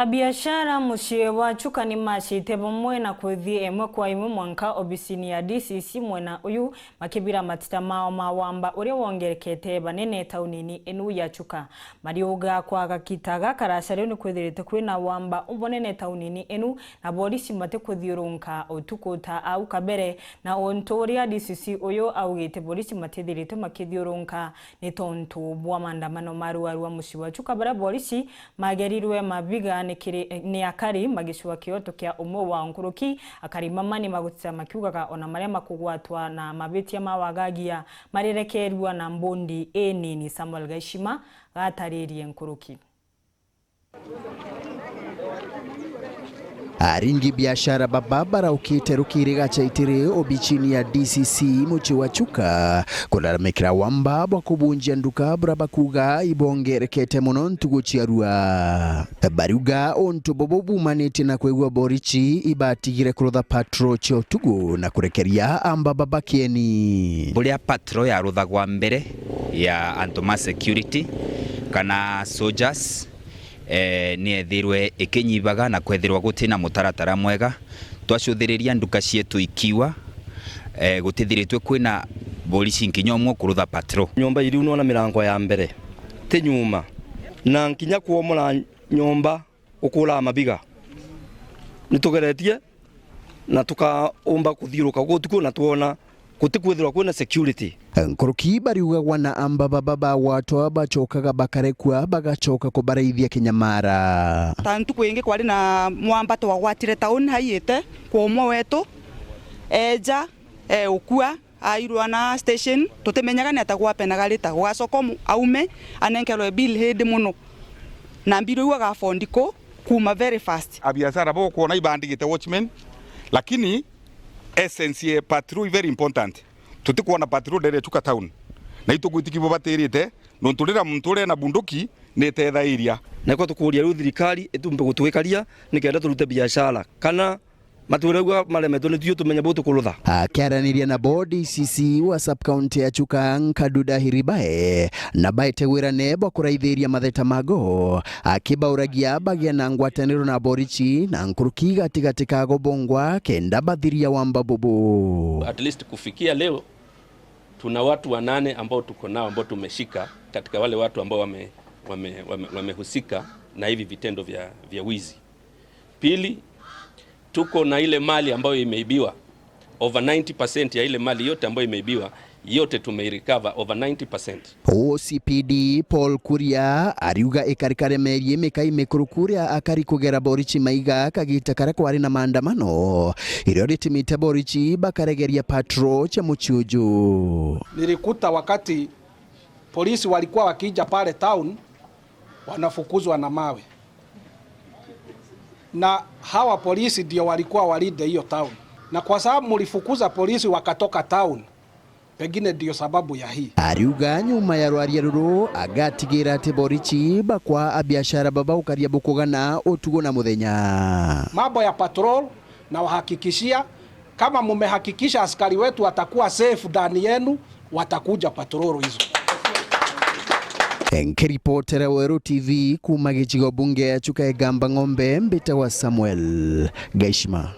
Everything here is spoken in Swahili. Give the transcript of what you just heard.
Abiashara muciĩ wa Chuka ni macite bamwe na kuthie emwe kwa imwe mwanka obisini ya DCC mwena uyu makibira matita mao mawamba uria wongerekete banene taunini enu ya Chuka mariuga kwa gakitaga karacari ni kwithirite kwina wamba ubonene taunini enu na polisi mate kuthiurunka utukuta au kabere na ontoria DCC uyu augite polisi matithirite makithiurunka ni tontu bwa maandamano maruaru muciĩ wa Chuka bara polisi magerirwe mabiga ni akari magicwa kioto kia umwe wa nkuruki akari mamani magutsa makiugaga ona maria makugwatwa na mabetia mawagagia marerekerwa na mbondi enini. Samuel Gaishima gataririe nkuruki. Aringi biashara bababara ukite rukiriga chaitire obichini ya DCC muciĩ wa Chuka kulalamikira wamba bwa kubunjia nduka burabakuga ibongerekete muno ntugu ciarua bariuga ontu bobo bumanite na kwegwa borichi ibatigire kurutha patrol cio tugu na kurekeria amba babakieni buria patrol ya ruthagwa mbere ya Antoma security kana soldiers ni ethirwe ikinyibaga na kwethirwa gutina mutaratara mwega twacuthiriria nduka cietu ikiwa gutithiritwe kwina polisi nkinyomwo kurutha patrol nyomba iri unona mirango ya mbere te nyuma na nkinya kuomora nyomba ukula mabiga nitugeretie na tukaomba kuthiruka gutuko na tuona kutikwithirwa kwina security nkuruki bariuga na amba bababa watu bachokaga bakarekwa bagachoka kubaraithia kinyamara tantu kwingi kwari na mwambato wagwatire tauni haiite kwa umwe wetu eja ukua airwa na station tutimenyaga ni atagwa penagalita gwacoka aume anenkerwe bill hedi muno na mbiro iwa gafondiko kuma very fast abiashara bo kuona ibandigite watchman lakini essence ya patrol very important tutikuona patrol dere Chuka town na itugwitikibo baterite nonturira mutore na bunduki nethetha iria nako tukuria ru thirikari itumbe gutwikaria nikenda turute biashara kana maturegwa malemeto nitio tumenya bo tukurutha akiaraniria na bodi DCC wa sub county ya Chuka Kaduda Hiribae na baitewira nebo kuraithiria matheta mago akibauragia bagia na ngwataniro na borichi na nkuruki gatigatika gobongwa kenda bathiria wamba bobo. At least kufikia leo tuna watu 8 ambao tuko nao ambao tumeshika katika wale watu ambao wamehusika na hivi vitendo vya wizi. Pili, tuko na ile mali ambayo imeibiwa over 90% ya ile mali yote ambayo imeibiwa yote tumerecover over 90%. OCPD Paul Kuria ariuga ikarikare merie mekai mekurukuria akari kugera borichi maiga kagita kare kwari na maandamano irio ritimite borichi bakaregeria patrol cha muchuju. Nilikuta wakati polisi walikuwa wakija pale town wanafukuzwa na mawe na hawa polisi ndio walikuwa walinde hiyo town, na kwa sababu mlifukuza polisi wakatoka town, pengine ndio sababu ya hii. Ariuga nyuma ya rwaria ruru agatigira ati borichi bakwa abiashara baba ukaria bukugana otugo na muthenya mambo ya patrol, na wahakikishia kama mumehakikisha askari wetu watakuwa safe ndani yenu watakuja patrol hizo. Nkiripotera Weru TV kuma gicigo bunge ya Chuka Egamba Ng'ombe mbita wa Samuel Gaishima.